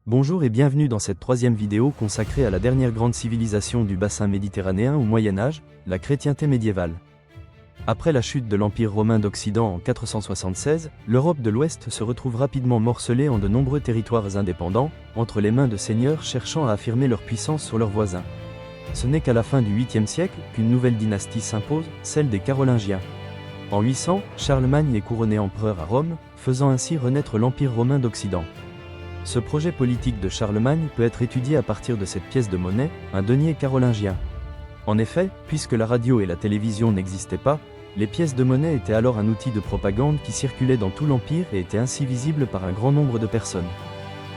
Bonjour et bienvenue dans cette troisième vidéo consacrée à la dernière grande civilisation du bassin méditerranéen au Moyen-Âge, la chrétienté médiévale. Après la chute de l'Empire romain d'Occident en 476, l'Europe de l'Ouest se retrouve rapidement morcelée en de nombreux territoires indépendants, entre les mains de seigneurs cherchant à affirmer leur puissance sur leurs voisins. Ce n'est qu'à la fin du 8e siècle qu'une nouvelle dynastie s'impose, celle des Carolingiens. En 800, Charlemagne est couronné empereur à Rome, faisant ainsi renaître l'Empire romain d'Occident. Ce projet politique de Charlemagne peut être étudié à partir de cette pièce de monnaie, un denier carolingien. En effet, puisque la radio et la télévision n'existaient pas, les pièces de monnaie étaient alors un outil de propagande qui circulait dans tout l'Empire et était ainsi visible par un grand nombre de personnes.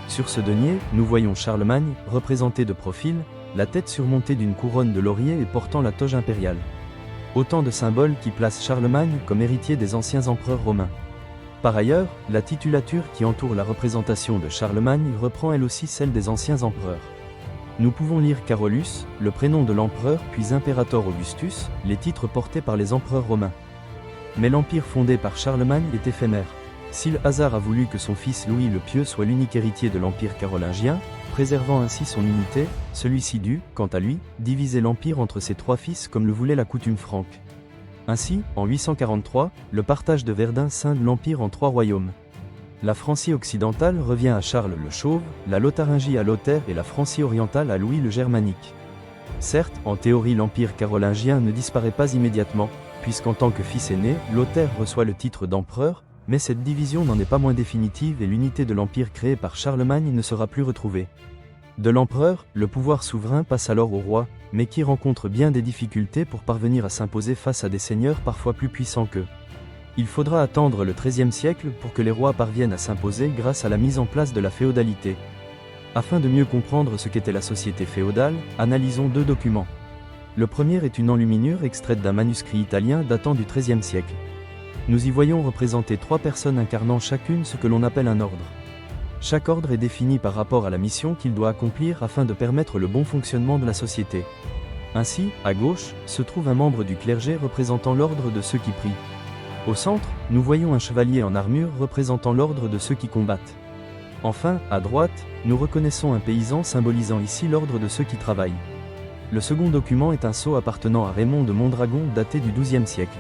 Sur ce denier, nous voyons Charlemagne, représenté de profil, la tête surmontée d'une couronne de laurier et portant la toge impériale. Autant de symboles qui placent Charlemagne comme héritier des anciens empereurs romains. Par ailleurs, la titulature qui entoure la représentation de Charlemagne reprend elle aussi celle des anciens empereurs. Nous pouvons lire Carolus, le prénom de l'empereur puis Imperator Augustus, les titres portés par les empereurs romains. Mais l'empire fondé par Charlemagne est éphémère. Si le hasard a voulu que son fils Louis le Pieux soit l'unique héritier de l'empire carolingien, préservant ainsi son unité, celui-ci dut, quant à lui, diviser l'empire entre ses trois fils comme le voulait la coutume franque. Ainsi, en 843, le partage de Verdun scinde l'empire en trois royaumes. La Francie occidentale revient à Charles le Chauve, la Lotharingie à Lothaire et la Francie orientale à Louis le Germanique. Certes, en théorie l'empire carolingien ne disparaît pas immédiatement, puisqu'en tant que fils aîné, Lothaire reçoit le titre d'empereur, mais cette division n'en est pas moins définitive et l'unité de l'empire créé par Charlemagne ne sera plus retrouvée. De l'empereur, le pouvoir souverain passe alors au roi, mais qui rencontre bien des difficultés pour parvenir à s'imposer face à des seigneurs parfois plus puissants qu'eux. Il faudra attendre le XIIIe siècle pour que les rois parviennent à s'imposer grâce à la mise en place de la féodalité. Afin de mieux comprendre ce qu'était la société féodale, analysons deux documents. Le premier est une enluminure extraite d'un manuscrit italien datant du XIIIe siècle. Nous y voyons représenter trois personnes incarnant chacune ce que l'on appelle un ordre. Chaque ordre est défini par rapport à la mission qu'il doit accomplir afin de permettre le bon fonctionnement de la société. Ainsi, à gauche, se trouve un membre du clergé représentant l'ordre de ceux qui prient. Au centre, nous voyons un chevalier en armure représentant l'ordre de ceux qui combattent. Enfin, à droite, nous reconnaissons un paysan symbolisant ici l'ordre de ceux qui travaillent. Le second document est un sceau appartenant à Raymond de Mondragon daté du XIIe siècle.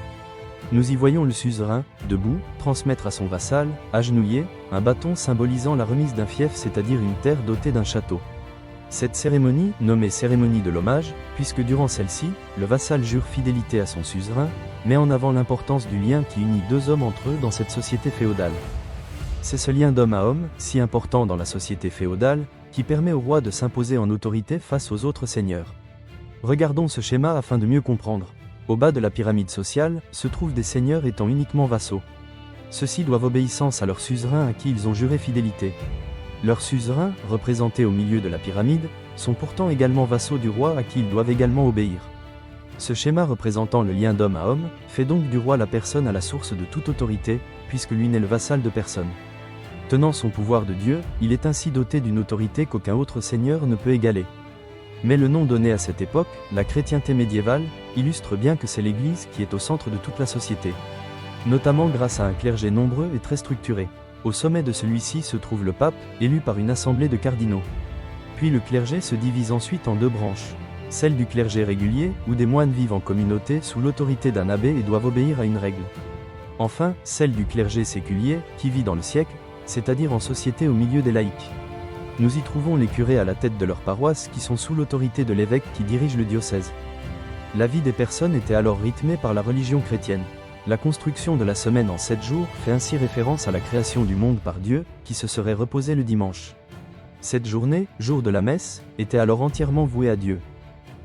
Nous y voyons le suzerain, debout, transmettre à son vassal, agenouillé, un bâton symbolisant la remise d'un fief, c'est-à-dire une terre dotée d'un château. Cette cérémonie, nommée cérémonie de l'hommage, puisque durant celle-ci, le vassal jure fidélité à son suzerain, met en avant l'importance du lien qui unit deux hommes entre eux dans cette société féodale. C'est ce lien d'homme à homme, si important dans la société féodale, qui permet au roi de s'imposer en autorité face aux autres seigneurs. Regardons ce schéma afin de mieux comprendre. Au bas de la pyramide sociale, se trouvent des seigneurs étant uniquement vassaux. Ceux-ci doivent obéissance à leur suzerain à qui ils ont juré fidélité. Leurs suzerains, représentés au milieu de la pyramide, sont pourtant également vassaux du roi à qui ils doivent également obéir. Ce schéma représentant le lien d'homme à homme, fait donc du roi la personne à la source de toute autorité, puisque lui n'est le vassal de personne. Tenant son pouvoir de Dieu, il est ainsi doté d'une autorité qu'aucun autre seigneur ne peut égaler. Mais le nom donné à cette époque, la chrétienté médiévale, illustre bien que c'est l'Église qui est au centre de toute la société. Notamment grâce à un clergé nombreux et très structuré. Au sommet de celui-ci se trouve le pape, élu par une assemblée de cardinaux. Puis le clergé se divise ensuite en deux branches. Celle du clergé régulier, où des moines vivent en communauté sous l'autorité d'un abbé et doivent obéir à une règle. Enfin, celle du clergé séculier, qui vit dans le siècle, c'est-à-dire en société au milieu des laïcs. Nous y trouvons les curés à la tête de leur paroisse qui sont sous l'autorité de l'évêque qui dirige le diocèse. La vie des personnes était alors rythmée par la religion chrétienne. La construction de la semaine en 7 jours fait ainsi référence à la création du monde par Dieu, qui se serait reposé le dimanche. Cette journée, jour de la messe, était alors entièrement vouée à Dieu.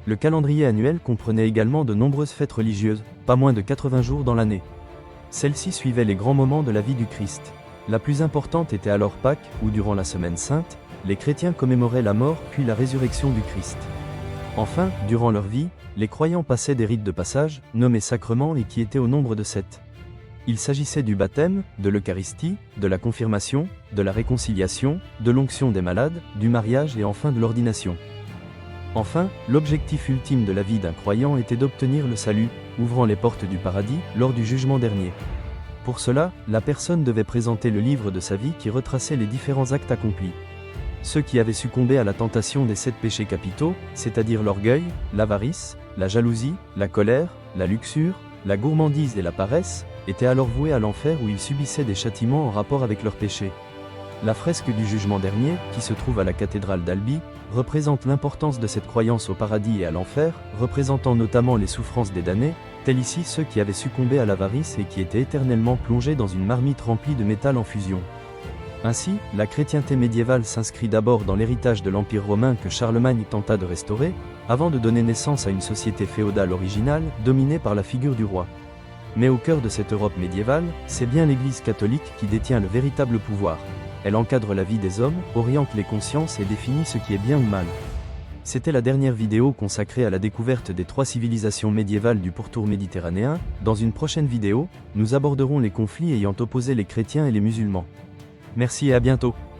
Le calendrier annuel comprenait également de nombreuses fêtes religieuses, pas moins de 80 jours dans l'année. Celles-ci suivaient les grands moments de la vie du Christ. La plus importante était alors Pâques, où durant la semaine sainte, les chrétiens commémoraient la mort puis la résurrection du Christ. Enfin, durant leur vie, les croyants passaient des rites de passage, nommés sacrements et qui étaient au nombre de 7. Il s'agissait du baptême, de l'Eucharistie, de la confirmation, de la réconciliation, de l'onction des malades, du mariage et enfin de l'ordination. Enfin, l'objectif ultime de la vie d'un croyant était d'obtenir le salut, ouvrant les portes du paradis, lors du jugement dernier. Pour cela, la personne devait présenter le livre de sa vie qui retraçait les différents actes accomplis. ceux qui avaient succombé à la tentation des 7 péchés capitaux, c'est-à-dire l'orgueil, l'avarice, la jalousie, la colère, la luxure, la gourmandise et la paresse, étaient alors voués à l'enfer où ils subissaient des châtiments en rapport avec leurs péchés. La fresque du jugement dernier, qui se trouve à la cathédrale d'Albi, représente l'importance de cette croyance au paradis et à l'enfer, représentant notamment les souffrances des damnés, tels ici ceux qui avaient succombé à l'avarice et qui étaient éternellement plongés dans une marmite remplie de métal en fusion. Ainsi, la chrétienté médiévale s'inscrit d'abord dans l'héritage de l'Empire romain que Charlemagne tenta de restaurer, avant de donner naissance à une société féodale originale, dominée par la figure du roi. Mais au cœur de cette Europe médiévale, c'est bien l'Église catholique qui détient le véritable pouvoir. Elle encadre la vie des hommes, oriente les consciences et définit ce qui est bien ou mal. C'était la dernière vidéo consacrée à la découverte des 3 civilisations médiévales du pourtour méditerranéen. Dans une prochaine vidéo, nous aborderons les conflits ayant opposé les chrétiens et les musulmans. Merci et à bientôt.